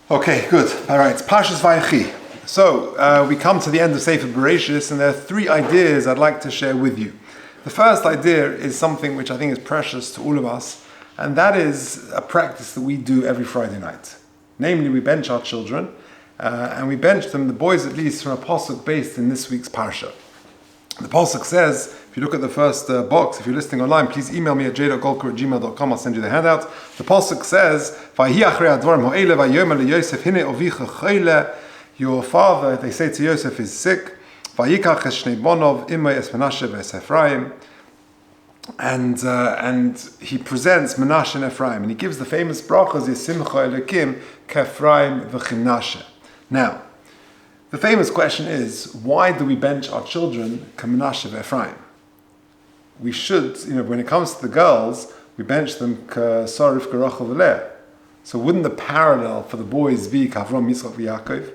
Okay, good. All right, Parshas Vayechi. So we come to the end of Sefer Bereshis, and there are three ideas I'd like to share with you. The first idea is something which I think is precious to all of us, and that is a practice that we do every Friday night. Namely, we bench our children, and we bench them, the boys at least, from a pasuk based in this week's Parsha. The pasuk says, if you look at the first box, if you're listening online, please email me at j.golker@gmail.com. I'll send you the handout. The pasuk says, your father, they say to Yosef, is sick. And he presents Menashe and Ephraim, and he gives the famous brachas, Yisimcha Elokim K'Ephraim v'Chinashe. Now, the famous question is, why do we bench our children K'Menashe v'Ephraim? We should, when it comes to the girls, we bench them K'Sarif K'Rachel v'Leh. So wouldn't the parallel for the boys be K'Avram, Yitzchak v'Yaakov?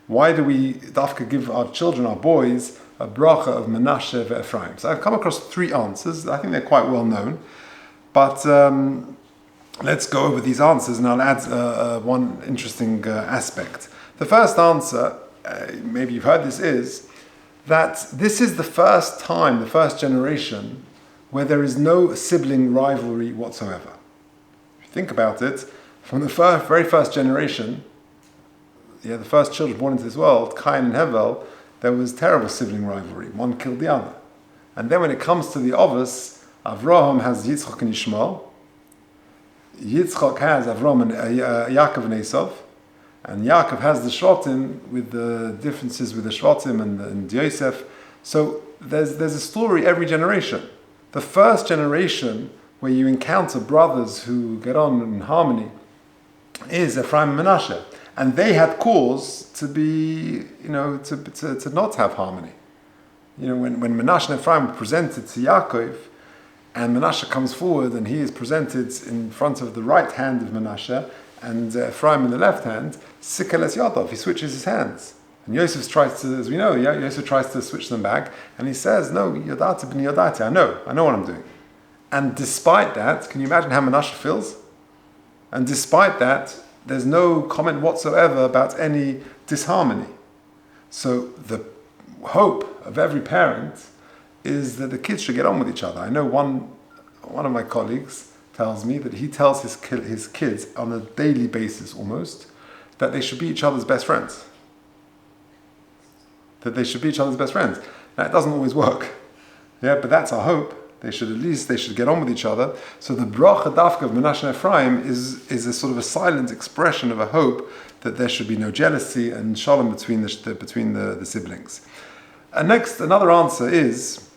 Why do we dafka give our children, our boys, a bracha of Menashe v'Ephraim? So I've come across three answers. I think they're quite well known. But let's go over these answers, and I'll add one interesting aspect. The first answer, maybe you've heard this, is that this is the first time, the first generation, where there is no sibling rivalry whatsoever. If you think about it, from the very first generation, the first children born into this world, Cain and Hevel, there was terrible sibling rivalry. One killed the other. And then when it comes to the Avos, Avraham has Yitzchak and Yishmael. Yitzchak has Avraham and Yaakov and Esav. And Yaakov has the Shvatim with the differences with the Shvatim and Yosef. So there's a story every generation. The first generation where you encounter brothers who get on in harmony is Ephraim and Menashe. And they had cause to be, to not have harmony. When Menashe and Ephraim were presented to Yaakov, and Menashe comes forward and he is presented in front of the right hand of Menashe, and Ephraim in the left hand, Sikeles Yadav, he switches his hands. And Yosef tries to, as we know, Yosef tries to switch them back, and he says, no, Yodati b'ni Yodati, I know what I'm doing. And despite that, can you imagine how Menashe feels? And despite that, there's no comment whatsoever about any disharmony. So the hope of every parent is that the kids should get on with each other. I know one of my colleagues tells me that he tells his kids on a daily basis almost that they should be each other's best friends. Now, it doesn't always work. But that's our hope. They should get on with each other. So the bracha dafka of Menashe and Ephraim is a sort of a silent expression of a hope that there should be no jealousy and shalom between the siblings. And next, another answer is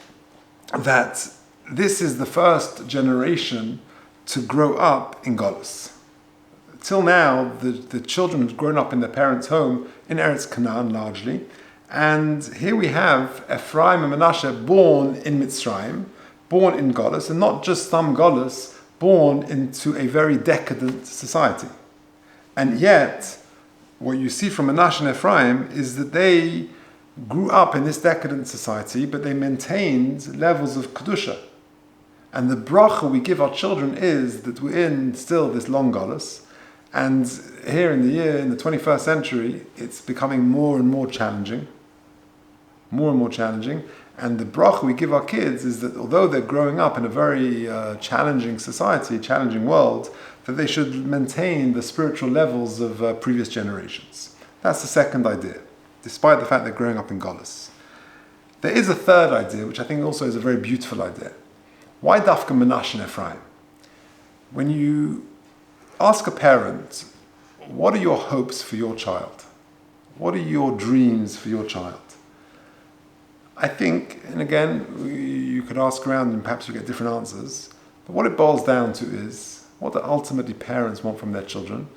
that this is the first generation to grow up in Golus. Till now, the children have grown up in their parents' home in Eretz Canaan largely, and here we have Ephraim and Menashe born in Mitzrayim, born in Golus, and not just some Golus, born into a very decadent society. And yet, what you see from Menashe and Ephraim is that they grew up in this decadent society, but they maintained levels of Kedusha. And the bracha we give our children is that we're in still this long Golus, and here in the 21st century, it's becoming more and more challenging. And the bracha we give our kids is that although they're growing up in a very challenging society, challenging world, that they should maintain the spiritual levels of previous generations. That's the second idea, despite the fact they're growing up in Golus. There is a third idea, which I think also is a very beautiful idea. Why dafka Menashe and Ephraim? When you ask a parent, what are your hopes for your child? What are your dreams for your child? I think, and again, you could ask around and perhaps you get different answers, but what it boils down to is, what do ultimately parents want from their children?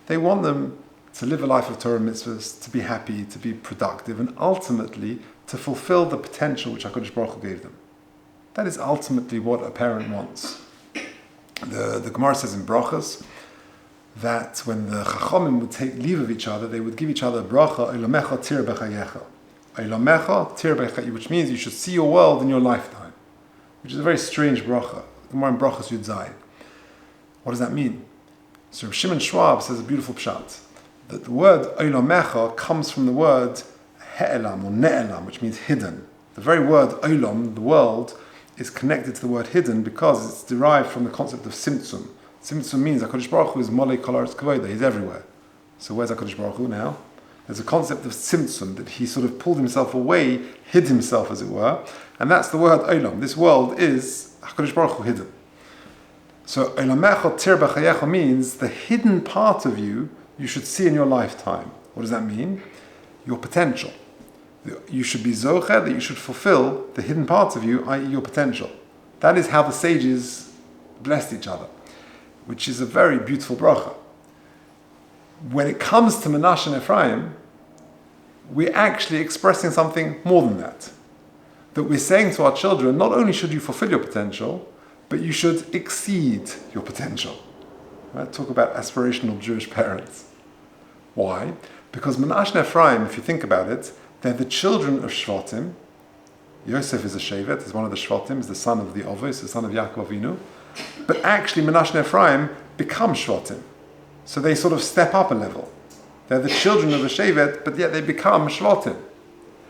They want them to live a life of Torah and mitzvahs, to be happy, to be productive, and ultimately to fulfill the potential which HaKadosh Baruch Hu gave them. That is ultimately what a parent wants. The Gemara says in Brachas that when the Chachamim would take leave of each other, they would give each other a bracha, Eilamecha tir bechayecha. Eilamecha tir bechayecha, which means you should see your world in your lifetime, which is a very strange bracha. Gemara in Brachas Yud Zayin. What does that mean? So Shimon Schwab says a beautiful pshat. that the word Olamecha comes from the word He'elam or Ne'elam, which means hidden. The very word Olam, the world, is connected to the word hidden because it's derived from the concept of Tzimtzum. Tzimtzum means HaKadosh Baruch Hu is Molei Kol Haaretz Kavoda, he's everywhere. So where's HaKadosh Baruch Hu now? There's a concept of Tzimtzum, that he sort of pulled himself away, hid himself as it were, and that's the word Olam. This world is HaKadosh Baruch Hu hidden. So Olamecha Tir B'chayecha means the hidden part of you should see in your lifetime. What does that mean? Your potential. You should be zocher, that you should fulfill the hidden parts of you, i.e. your potential. That is how the sages blessed each other, which is a very beautiful bracha. When it comes to Menashe and Ephraim, we're actually expressing something more than that. That we're saying to our children, not only should you fulfill your potential, but you should exceed your potential. Right? Talk about aspirational Jewish parents. Why? Because Menashe and Ephraim, if you think about it, they're the children of Shvatim. Yosef is a Shevet, is one of the Shvatim, is the son of the Ovos, the son of Yaakov Avinu. But actually Menashe and Ephraim become Shvatim. So they sort of step up a level. They're the children of the Shevet, but yet they become Shvatim.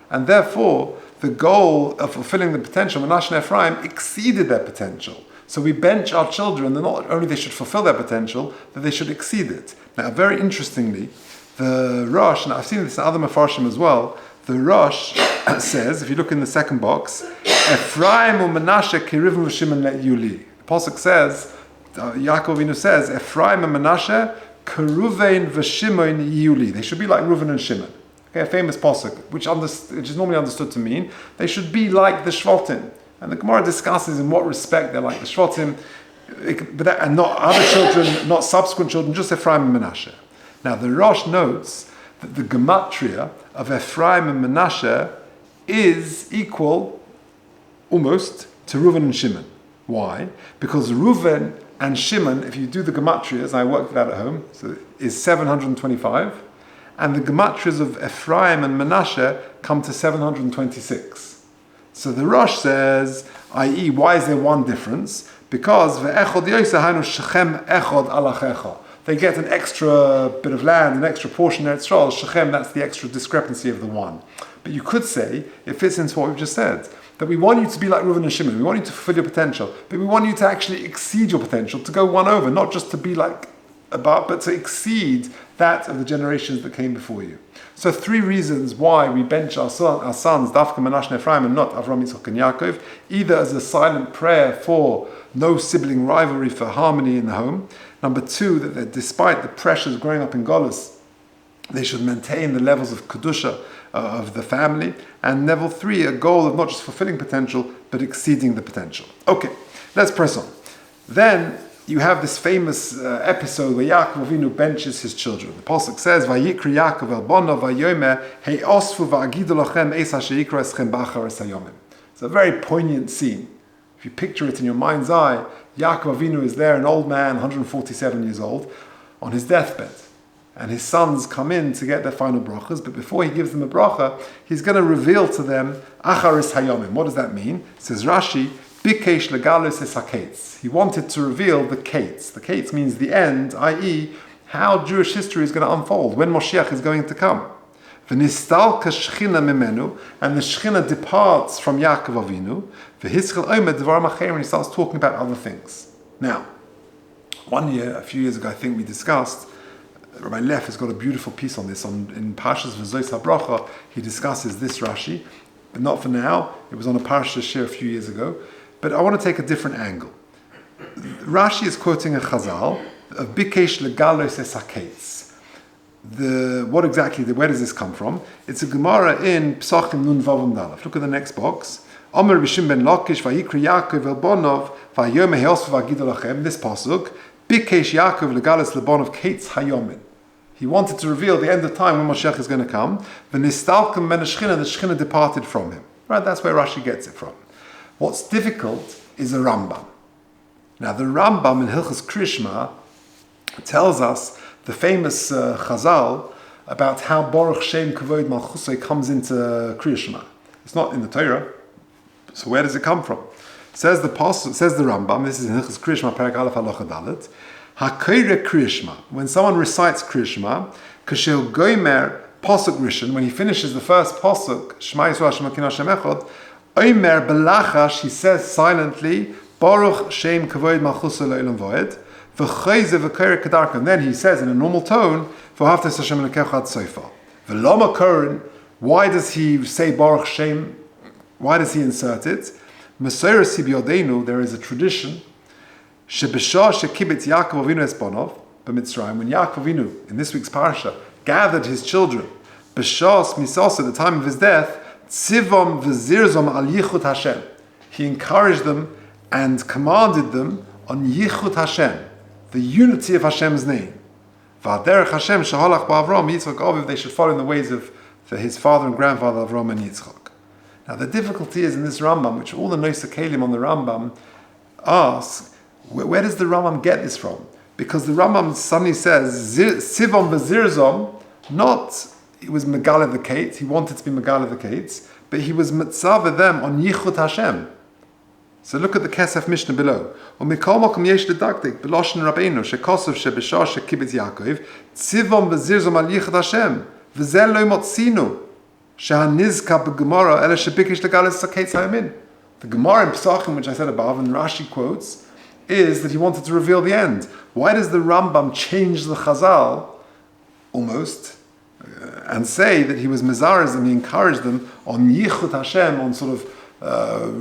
And therefore, the goal of fulfilling the potential, Menashe and Ephraim exceeded their potential. So we bench our children that not only they should fulfill their potential, that they should exceed it. Now, very interestingly, the Rosh, and I've seen this in other Mefarshim as well, the Rosh says, if you look in the second box, Ephraim u Menashe kirivim v'shimon le'yuli. The Pasuk says, Yaakov Avinu says, Ephraim and Menashe kiruvein v'shimon yuli. They should be like Reuven and Shimon. Okay, a famous Pasuk, which is normally understood to mean, they should be like the Shvatim. And the Gemara discusses in what respect they're like the Shvatim, and not other children, not subsequent children, just Ephraim and Menashe. Now the Rosh notes that the gematria of Ephraim and Menashe is equal, almost, to Reuven and Shimon. Why? Because Reuven and Shimon, if you do the gematrias, and I worked it out at home, so is 725, and the gematrias of Ephraim and Menashe come to 726. So the Rosh says, i.e., why is there one difference? Because ve'echod yoseh hainu shechem echod alachecha. They get an extra bit of land, an extra portion there. It's Shechem, that's the extra discrepancy of the one. But you could say, it fits into what we've just said, that we want you to be like Reuven and Shimon. We want you to fulfill your potential, but we want you to actually exceed your potential, to go one over, not just to be like about, but to exceed that of the generations that came before you. So 3 reasons why we bench our sons, Dafka, Menashe, and Ephraim, and not Avram, Yitzchak, and Yaakov, either as a silent prayer for no sibling rivalry, for harmony in the home. Number 2, that despite the pressures growing up in Golus, they should maintain the levels of Kedusha of the family. And level 3, a goal of not just fulfilling potential, but exceeding the potential. Okay, let's press on. Then you have this famous episode where Yaakov Avinu benches his children. The Pasuk says, Vayikri Yaakov el bonav vayomer hey osfu va'agidu lachem eis asher yikra eschem b'achar es hayomim. It's a very poignant scene. If you picture it in your mind's eye, Yaakov Avinu is there, an old man, 147 years old, on his deathbed. And his sons come in to get their final brachas, but before he gives them a bracha, he's going to reveal to them achar es hayomim. What does that mean? It says Rashi, Bikesh legalos es hakates. He wanted to reveal the kates. The kates means the end, i.e., how Jewish history is going to unfold, when Moshiach is going to come. V'nistalka shchina mimenu, and the shchina departs from Yaakov Avinu. V'hischel omed dvarim acherim, and he starts talking about other things. Now, a few years ago, I think we discussed, Rabbi Leff has got a beautiful piece on this, in Parshas V'zois HaBracha, he discusses this Rashi, but not for now. It was on a Parsha Shiur a few years ago. But I want to take a different angle. Rashi is quoting a Chazal of Bikesh legalos es hakates. Where does this come from? It's a Gemara in Psachim Nun Vav Dalaf. Look at the next box. Omer Bishim ben Lakish vayikri Yaakov el bonov vayomer heosv v'agidu lachem. This pasuk Bikesh Yaakov legalos lebonov kates hayomin. He wanted to reveal the end of time when Moshiach is going to come. V'nistalkem ben shchina, the shchina departed from him. Right, that's where Rashi gets it from. What's difficult is a Rambam. Now, the Rambam in Hilchos Krishma tells us the famous Chazal about how Baruch Shem Kavod Malchusay comes into Krishma. It's not in the Torah. So where does it come from? Says the Rambam, this is in Hilchos Krishma, Perek Aleph Halacha Dalet, HaKoire Kriyashma, when someone recites Kriyashma, Kashel Goimer Pasuk Rishon, when he finishes the first Pasuk, Shema Yisrael Hashem Elokeinu Hashem Echad, Omer Belachash, he says silently, Baruch Shem Kavod Malchusa Le'olam Va'ed, V'chayze V'koire Kedarka, and then he says in a normal tone, V'haftes Hashem Elokecha Ad Sofa. V'lama Koren, why does he say Baruch Shem? Why does he insert it? Mesorah Sibyodeinu, there is a tradition, Shebeshah Shekibitz Yaakov Avinu Esponov, b'Mitzrayim, when Yaakov Avinu, in this week's Parsha, gathered his children, B'shas Misas, at the time of his death, Tzivom V'zirzom Al Yichud Hashem. He encouraged them and commanded them on Yichud Hashem, the unity of Hashem's name. V'aderech Hashem Shahalach Ba'Avram Yitzchak Aviv, they should follow in the ways of his father and grandfather Avram and Yitzchak. Now the difficulty is in this Rambam, which all the Nosa Kalim on the Rambam ask, where does the Rambam get this from? Because the Rambam suddenly says, Sivom V'zirzom, not, he was Megala the Kates, he wanted to be Megala the Kates, but he was Mitzvah them on Yichud Hashem. So look at the Kesef Mishnah below. Umikol Mokum Yesh Ledaktik, Beloshen Rabbeinu, Shekosov Shebeshah Shekibitz Yaakov, Sivom V'zirzom al Yichud Hashem, V'zel lo motzinu, Shehanizka b'Gemara, Ele Shebikish Legalis Kates Hayamin. The Gemara in Pesachim, which I said above, and Rashi quotes, is that he wanted to reveal the end. Why does the Rambam change the Chazal, almost, and say that he was Mezares and he encouraged them on Yichud Hashem, on sort of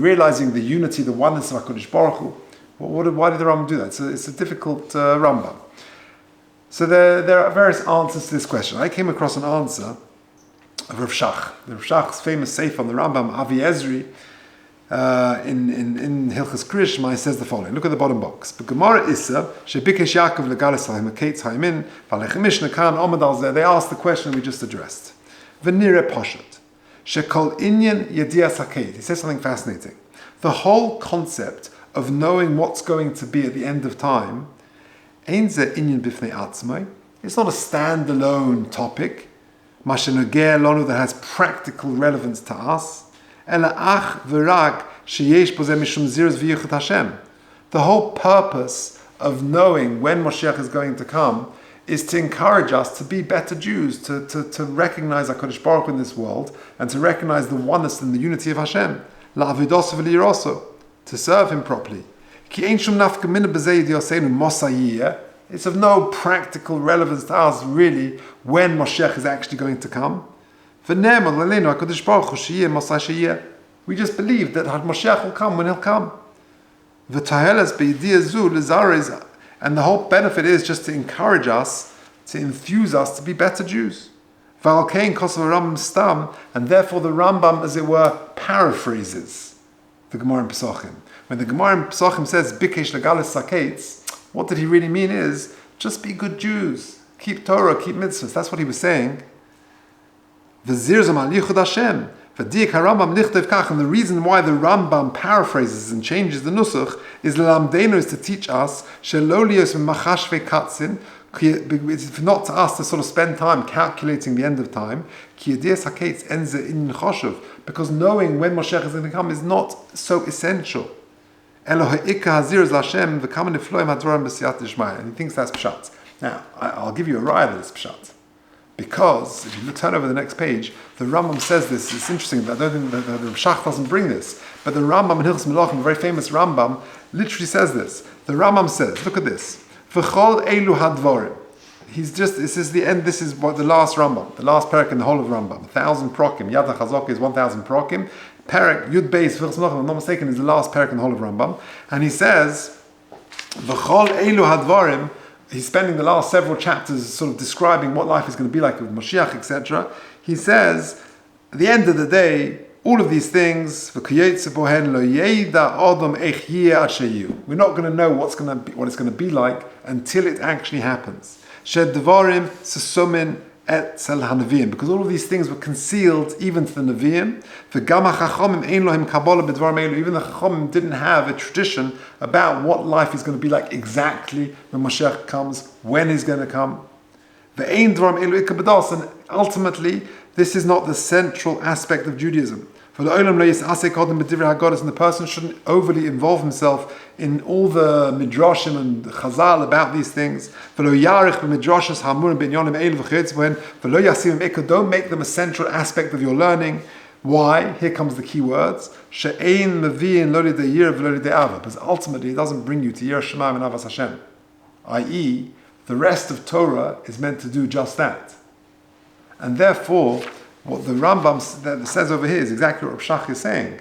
realizing the unity, the oneness of HaKadosh Baruch Hu? Why did the Rambam do that? It's a difficult Rambam. So there are various answers to this question. I came across an answer of Rav Shach. The Rav Shach's famous sefer on the Rambam, Avi Ezri, in Hilchas Kriyashma, he says the following. Look at the bottom box. B'Gemara Issa, Shebikesh Yaakov legalis haim Kates haimin, V'alech Mishnah kan Omad al Zeh. They asked the question we just addressed. V'nire Poshet, Shekol Inyan Yedias HaKate. He says something fascinating. The whole concept of knowing what's going to be at the end of time, Ein Zeh Inyan Bifnei Atzmai. It's not a standalone topic, Mashenogeh Lonu, that has practical relevance to us. The whole purpose of knowing when Moshiach is going to come is to encourage us to be better Jews, to recognize HaKadosh Baruch Hu in this world, and to recognize the oneness and the unity of Hashem, to serve Him properly. It's of no practical relevance to us, really, when Moshiach is actually going to come. We just believe that Moshiach will come when He'll come. And the whole benefit is just to encourage us, to enthuse us to be better Jews. And therefore the Rambam, as it were, paraphrases the Gemara in Pesachim. When the Gemara in Pesachim says, Bikesh legalis saketz, what did he really mean is, just be good Jews, keep Torah, keep mitzvahs. That's what he was saying. V'zirzom al Yichud Hashem. And the reason why the Rambam paraphrases and changes the Nusach is to teach us it's not to us to sort of spend time calculating the end of time, because knowing when Moshiach is going to come is not so essential. And he thinks that's pshat. Now, I'll give you a raya that it's pshat. Because, if you turn over the next page, the Rambam says this. It's interesting, I don't think that the Shach doesn't bring this, but the Rambam in Hilchos Melachim, a very famous Rambam, literally says this. The Rambam says, look at this, V'chol elu hadvorim. This is the end, this is what the last Rambam, the last parak in the whole of Rambam, 1,000 prokim, Yad HaChazok is 1,000 prokim, parak Yud Beis, Hilchos Melachim, if I'm not mistaken, is the last parak in the whole of Rambam, and he says, V'chol elu hadvorim. He's spending the last several chapters sort of describing what life is going to be like with Mashiach, etc. He says, at the end of the day, all of these things, we're not going to know what it's going to be like until it actually happens. Because all of these things were concealed even to the Nevi'im. Even the Chachomim didn't have a tradition about what life is going to be like exactly when Mashiach comes, when He's going to come. And ultimately, this is not the central aspect of Judaism. And the person shouldn't overly involve himself in all the midrashim and chazal about these things. Don't make them a central aspect of your learning. Why? Here comes the key words. Because ultimately it doesn't bring you to Yirah Shamayim and Avas Hashem. I.e., the rest of Torah is meant to do just that. And therefore, what the Rambam says over here is exactly what Rav Shach is saying.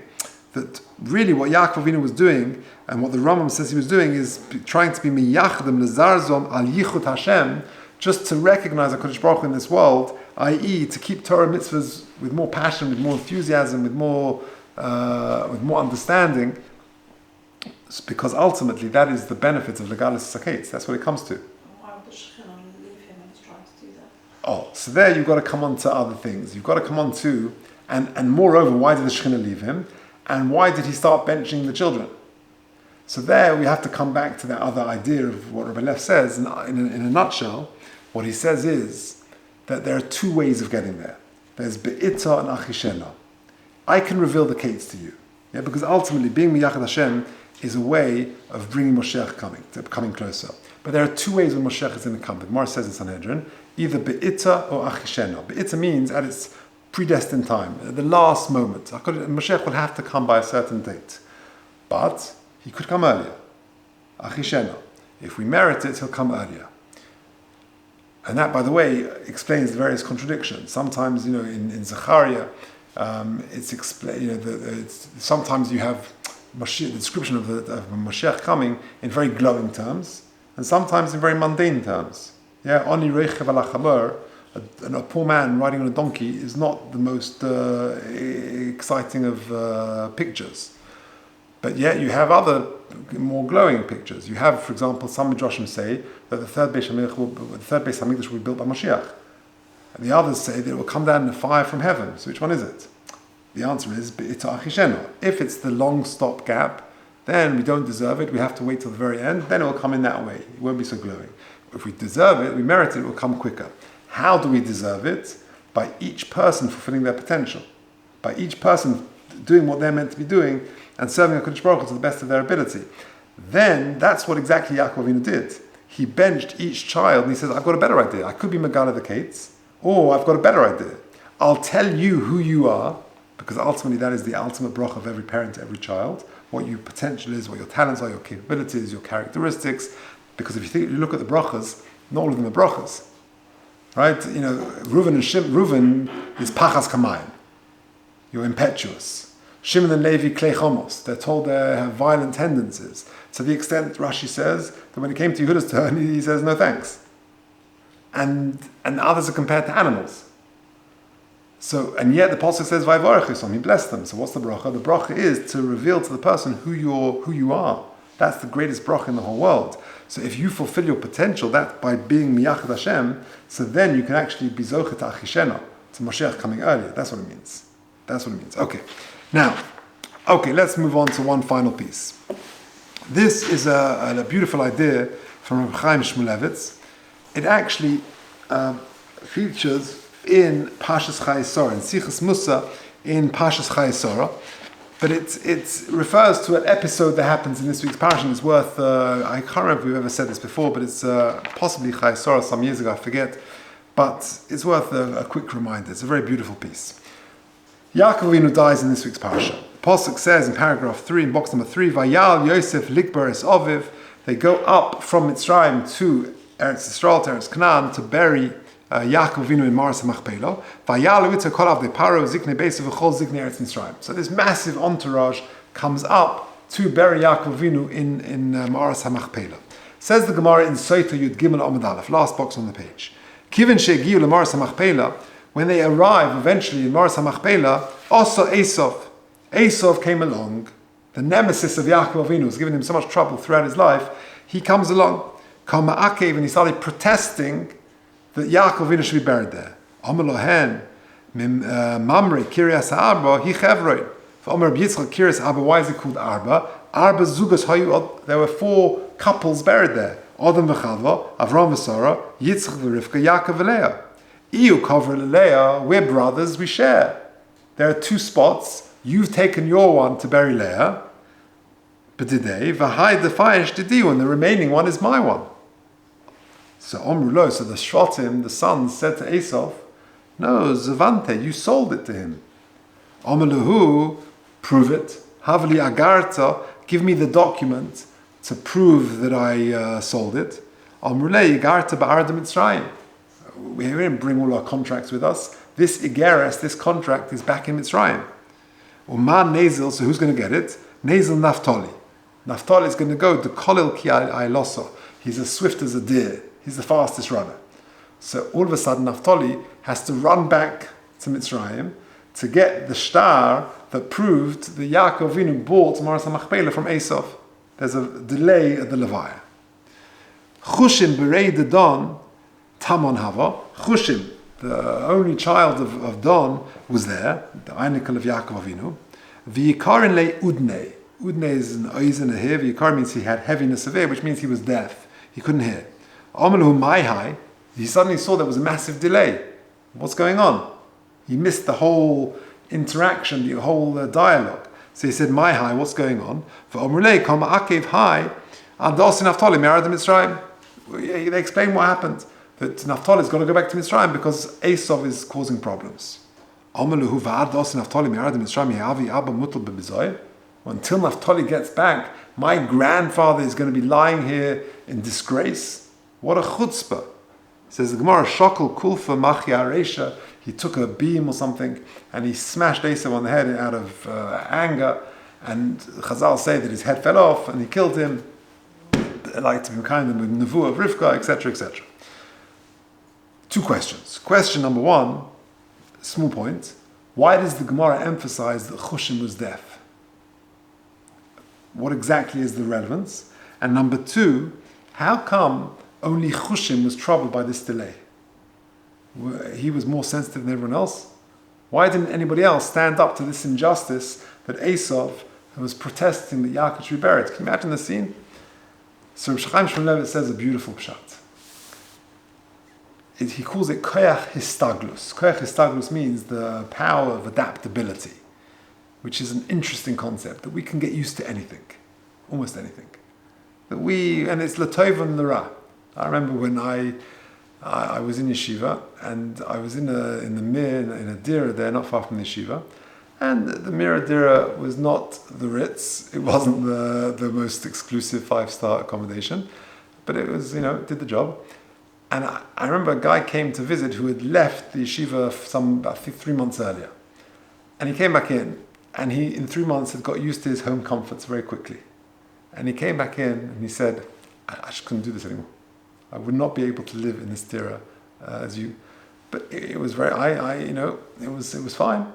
That really what Yaakov Avinu was doing, and what the Rambam says he was doing, is trying to be miyachdim lezarzom al yichud Hashem, just to recognize HaKadosh Baruch Hu in this world, i.e. to keep Torah mitzvahs with more passion, with more enthusiasm, with more understanding, because ultimately that is the benefit of Legalis Saketz. That's what it comes to. Why would the Shekhinah leave him when he's trying to do that? Oh, so there you've got to come on to other things. You've got to come on to, and moreover, why did the Shekhinah leave him? And why did he start benching the children? So there we have to come back to that other idea of what Rabbi Lev says. In a nutshell, what he says is that there are two ways of getting there. There's Be'ita and Achishena. I can reveal the Kates to you. Yeah, because ultimately being Miyachad Hashem is a way of bringing Moshiach coming closer. But there are two ways when Moshiach is going to come. The Gemara says in Sanhedrin, either Be'ita or Achishena. Be'ita means at its predestined time, at the last moment. Moshiach will have to come by a certain date. But he could come earlier. Achishena. If we merit it, he'll come earlier. And that, by the way, explains the various contradictions. Sometimes, in Zechariah, it's explained. Sometimes you have Mashiach, the description of Mashiach coming in very glowing terms, and sometimes in very mundane terms. Yeah, Oni reichev ala chamer, a poor man riding on a donkey is not the most exciting of pictures. But yet you have other more glowing pictures. You have, for example, some midrashim say that the third Beis Hamikdash will be built by Mashiach, and the others say that it will come down in a fire from heaven. So which one is it? The answer is Be'ita Achishena. If it's the long stop gap, then we don't deserve it. We have to wait till the very end. Then it will come in that way. It won't be so glowing. If we deserve it, we merit it, it will come quicker. How do we deserve it? By each person fulfilling their potential. By each person doing what they're meant to be doing and serving HaKadosh Baruch Hu to the best of their ability. Then that's what exactly Yaakov Avinu did. He benched each child and he says, I've got a better idea. I could be Megala the Kates, or I've got a better idea. I'll tell you who you are, because ultimately that is the ultimate bracha of every parent to every child, what your potential is, what your talents are, your capabilities, your characteristics. Because if you look at the brachas, not all of them are brachas. Right? Reuven and Reuven is pachas kamayim. You're impetuous. Shimon and Levi klei chomos. They're told they have violent tendencies. To the extent Rashi says that when it came to Yehuda's turn, he says no thanks. And others are compared to animals. So, and yet the pasuk says Vayechi, he blessed them. So what's the bracha? The bracha is to reveal to the person who you are. That's the greatest bracha in the whole world. So if you fulfill your potential, that by being miyachad Hashem, so then you can actually be zochet achishena, to Mashiach coming earlier. That's what it means. Okay. Now, let's move on to one final piece. This is a beautiful idea from Reb Chaim Shmulevitz. It actually features in Parshas Chayei in Sichas Musa, in Parshas Chayei, but it refers to an episode that happens in this week's Parsha. It's worth, I can't remember if we've ever said this before, but it's possibly Chayei some years ago, I forget, but it's worth a quick reminder. It's a very beautiful piece. Yaakov Avinu dies in this week's Parsha. The Pasuk says in paragraph 3, in box number 3, Vayal Yosef Likbar Es Oviv, they go up from Mitzrayim to Eretz Yisrael, to Eretz Canaan, to bury Yaakov Avinu in Maras HaMachpelah. Vayal Uita Kol Avdei Paro Ziknei Beisav V'chol Ziknei Eretz Mitzrayim. So this massive entourage comes up to bury Yaakov Avinu in Maras HaMachpelah. Says the Gemara in Soita Yud Gimel Amud Aleph, last box on the page. Kivin Shegiu LeMaras HaMachpelah, when they arrive eventually in Maras HaMachpelah, also Esav came along. The nemesis of Yaakov Avinu was giving him so much trouble throughout his life. He comes along, Kama Akev, and he started protesting that Yaakov Avinu should be buried there. Amalohen, Mamre, Kiryas Arba, Hi Chevroi. For Omer Yitzchak, Kiryas Arba, why is it called Arba? Arba Zugas Hayu, there were 4 couples buried there. Adam v'Chava, Avram v'Sara, Yitzchak v'Rivka, Yaakov v'Leah. Iu cover Leah, we're brothers, we share. There are 2 spots You've taken your one to bury Leah, but today, v'hai defayish didiu, and the remaining one is my one. So Omrulo, so the Shvatim, the sons, said to Esau, no, Zavante, you sold it to him. Omeluhu, prove it. Havli agarta, give me the document to prove that I sold it. Omrule agarta ba'arda Mitzrayim. We didn't bring all our contracts with us. This igeres, this contract, is back in Mitzrayim. Uman Nazil, so who's going to get it? Nazil Naphtali. Naphtali is going to go to Kolil ki ailoso. He's as swift as a deer. He's the fastest runner. So all of a sudden, Naphtali has to run back to Mitzrayim to get the shtar that proved that Yaakov Avinu bought Maras HaMachpelah from Esau. There's a delay at the Levaya. Chushim berei de Don, Tamon Hava. Chushim, the only child of Don, was there, the Einikel of Yaakov Avinu. V'yikarin le Udnei. Udnei is an oizen here. V'yikar means he had heaviness of ear, which means he was deaf. He couldn't hear. Amalu Maihai, he suddenly saw there was a massive delay. What's going on? He missed the whole interaction, the whole dialogue. So he said, Maihai, what's going on? For Omrulei, Kama Akev Hai, Ados Naphtali, Merad Mitzrayim. They explain what happened. That Naphtali's got to go back to Mitzrayim because Esau is causing problems. Amalu Va'ados Naphtali, Merad Mitzrayim, Yavi Abba Mutal Bebizoy. Until Naphtali gets back, my grandfather is going to be lying here in disgrace. What a chutzpah. Says the Gemara, Shokol Kulfa Machia Aresha, he took a beam or something and he smashed Esau on the head out of anger, and Chazal say that his head fell off and he killed him, like to be kind of with Nevuah of Rivka, etc., etc. Two questions. Question number one, small point, why does the Gemara emphasize that Chushim was deaf? What exactly is the relevance? And number two, how come only Chushim was troubled by this delay? He was more sensitive than everyone else. Why didn't anybody else stand up to this injustice that Esau was protesting that Yaakov should be buried? Can you imagine the scene? So Rabbi Chaim Shmuel Levitt says a beautiful pshat. He calls it koyach histaglus. Koyach histaglus means the power of adaptability, which is an interesting concept, that we can get used to anything, almost anything. And it's latov and l'ra. I remember when I was in yeshiva, and I was in the mir in a dira there, not far from the yeshiva, and the mir dira was not the Ritz. It wasn't the most exclusive 5-star accommodation, but it was, it did the job. And I remember a guy came to visit who had left the yeshiva about 3 months earlier, and he came back in, and he in 3 months had got used to his home comforts very quickly, and he came back in and he said, I just couldn't do this anymore. I would not be able to live in this tira as you. But it was very, it was fine.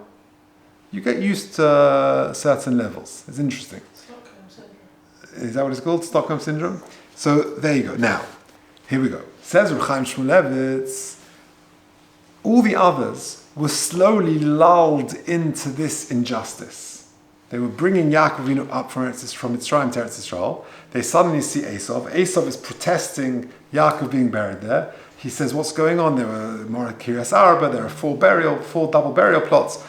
You get used to certain levels. It's interesting. Stockholm syndrome. Is that what it's called? Stockholm syndrome? So there you go. Now, here we go. Says Rabbi Chaim Shmuel Levitt, all the others were slowly lulled into this injustice. They were bringing Yaakov Avinu up from Mitzrayim to Eretz Yisrael. They suddenly see Esau. Esau is protesting Yaakov being buried there. He says, what's going on? There were more Kiryas Arba, there are 4 double burial plots.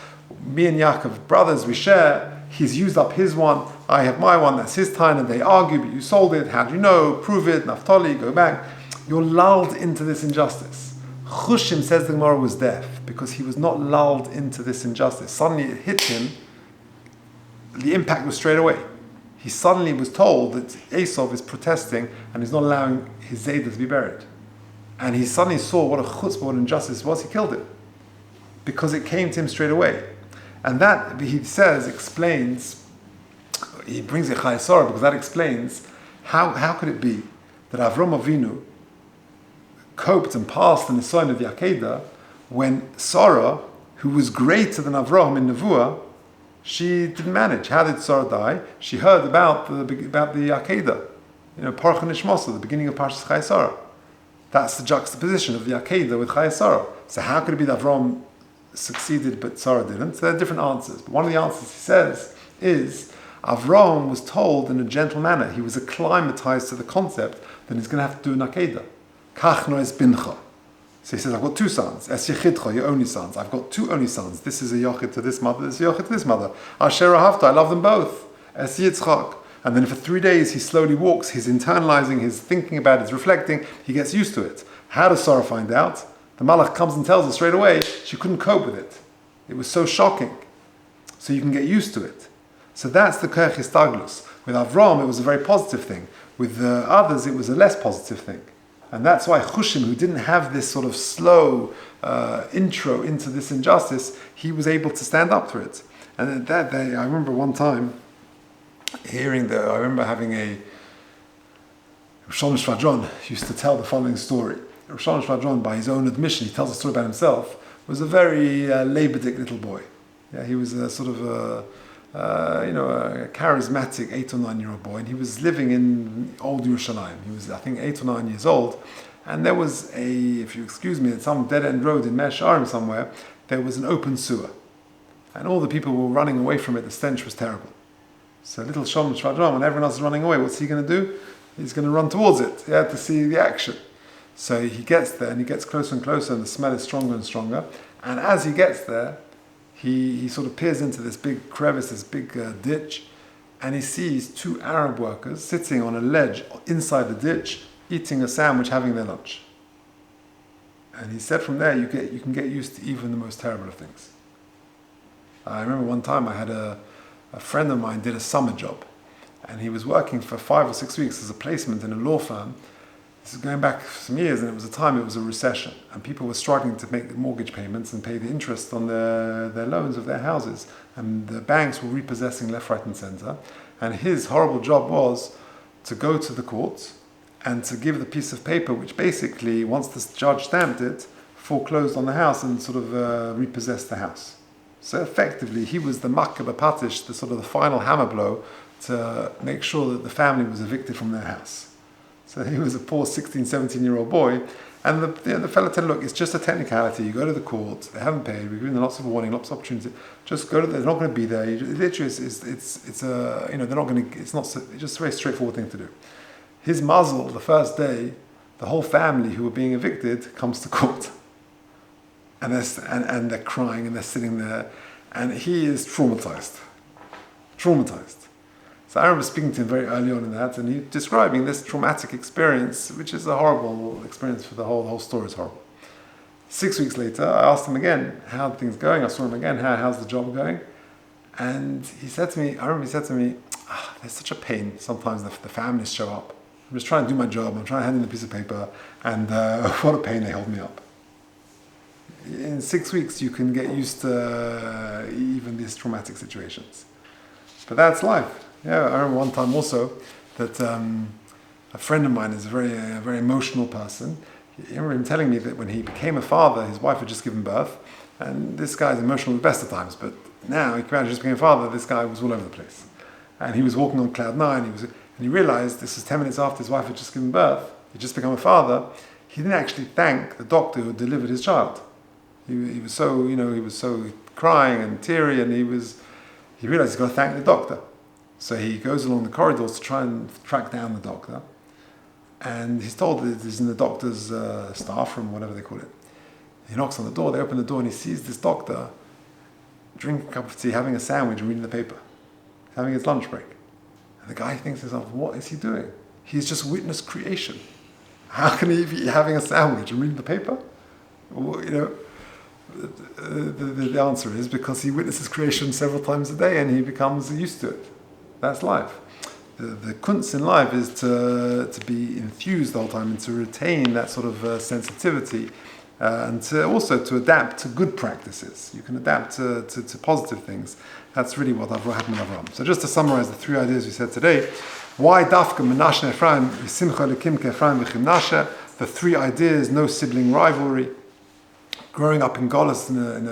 Me and Yaakov, brothers, we share. He's used up his one, I have my one, that's his time, and they argue, but you sold it, how do you know? Prove it, Naphtali, go back. You're lulled into this injustice. Chushim, says the Gemara, was deaf because he was not lulled into this injustice. Suddenly it hit him. The impact was straight away. He suddenly was told that Esau is protesting and is not allowing his Zaydah to be buried. And he suddenly saw what a chutzpah, what injustice was. He killed it because it came to him straight away. And that, he says, explains, he brings it Chayei Sarah because that explains how could it be that Avram Avinu coped and passed the Nisayon of Yaakov when Sarah, who was greater than Avraham in Nevuah, she didn't manage. How did Sarah die? She heard about the Akedah, Parsha Nishmosa, the beginning of Parsha Chayei Sarah. That's the juxtaposition of the Akedah with Chayei Sarah. So how could it be that Avram succeeded but Sarah didn't? So there are different answers. But one of the answers he says is Avram was told in a gentle manner. He was acclimatized to the concept that he's going to have to do an Akedah. Kach noes bincha. So he says, I've got two sons. Es yechidcha, your only sons. I've got two only sons. This is a yochid to this mother, this is a yochid to this mother. Asher ahavta, I love them both. Es yitzchak. And then for 3 days he slowly walks, he's internalizing, he's thinking about it, he's reflecting, he gets used to it. How does Sarah find out? The Malach comes and tells her straight away she couldn't cope with it. It was so shocking. So you can get used to it. So that's the Koach Histaglus. With Avram, it was a very positive thing. With the others, it was a less positive thing. And that's why Chushim, who didn't have this sort of slow intro into this injustice, he was able to stand up to it. And that day, I remember one time I remember having a Roshon Shvadron used to tell the following story. Roshon Shvadron, by his own admission, he tells a story about himself, was a very Leibedik little boy. Yeah, he was a sort of a charismatic 8 or 9 year old boy, and he was living in old Yerushalayim. He was, I think, 8 or 9 years old, and there was if you excuse me, at some dead end road in Mea Shearim somewhere, there was an open sewer, and all the people were running away from it. The stench was terrible. So little Shon Shvadron, when everyone else is running away, what's he going to do? He's going to run towards it, to see the action. So he gets there, and he gets closer and closer, and the smell is stronger and stronger. And as he gets there, he sort of peers into this big crevice, this big ditch, and he sees 2 Arab workers sitting on a ledge inside the ditch, eating a sandwich, having their lunch. And he said from there, you can get used to even the most terrible of things. I remember one time I had a friend of mine did a summer job, and he was working for 5 or 6 weeks as a placement in a law firm. This is going back some years, and it was a recession, and people were struggling to make the mortgage payments and pay the interest on their loans of their houses, and the banks were repossessing left, right and centre, and his horrible job was to go to the court and to give the piece of paper which basically, once the judge stamped it, foreclosed on the house and sort of repossessed the house. So effectively, he was the makkah b'patish, the sort of the final hammer blow to make sure that the family was evicted from their house. So he was a poor 16, 17-year-old boy, and the fellow said, look, it's just a technicality. You go to the court, they haven't paid, we've given them lots of warning, lots of opportunity. Just go to they're not going to be there. Literally, they're not going to, it's just a very straightforward thing to do. His muzzle, the first day, the whole family who were being evicted comes to court. And they're crying and they're sitting there, and he is traumatized. So I remember speaking to him very early on in that, and he describing this traumatic experience, which is a horrible experience for the whole story is horrible. 6 weeks later, I asked him again, how are things going? I saw him again, how's the job going? And he said to me, there's such a pain sometimes the families show up. I'm just trying to do my job, I'm trying to hand in a piece of paper, and what a pain they hold me up. In 6 weeks, you can get used to even these traumatic situations. But that's life. Yeah, I remember one time also that a friend of mine is a very emotional person. I remember him telling me that when he became a father, his wife had just given birth, and this guy's emotional at the best of times, but now he just became a father, this guy was all over the place. And he was walking on cloud 9, and he realized this is 10 minutes after his wife had just given birth, he'd just become a father. He didn't actually thank the doctor who delivered his child. He was so crying and teary, and he realized he's got to thank the doctor. So he goes along the corridors to try and track down the doctor, and he's told that he's in the doctor's staff room, whatever they call it. He knocks on the door, they open the door, and he sees this doctor drinking a cup of tea, having a sandwich and reading the paper. He's having his lunch break. And the guy thinks to himself, what is he doing? He's just witnessed creation. How can he be having a sandwich and reading the paper? Well, the answer is because he witnesses creation several times a day and he becomes used to it. That's life. The kunst in life is to be enthused the whole time and to retain that sort of sensitivity and to also to adapt to good practices. You can adapt to positive things. That's really what happened with Avram. So just to summarize the 3 ideas we said today, why Dafka Menashe and Ephraim, Simcha Lekim Ephraim V'Chimnashe, the 3 ideas, no sibling rivalry, growing up in Golus in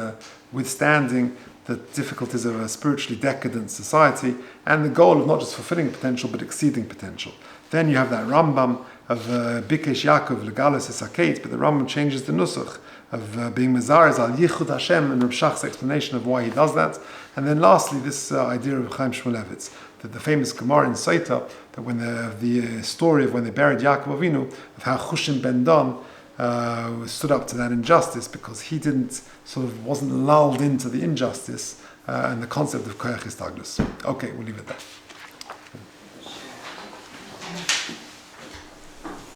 withstanding the difficulties of a spiritually decadent society, and the goal of not just fulfilling potential but exceeding potential. Then you have that Rambam of Bikesh Yaakov Legalis Esakate, but the Rambam changes the nusach of being Mezarez al Yichud Hashem, and Reb Shach's explanation of why he does that. And then lastly, this idea of Chaim Shmulevitz, that the famous Gemara in Saita, that when the story of when they buried Yaakov Avinu, of how Chushim ben Dan stood up to that injustice because he wasn't lulled into the injustice and the concept of koyach histaglis. Okay, we'll leave it there.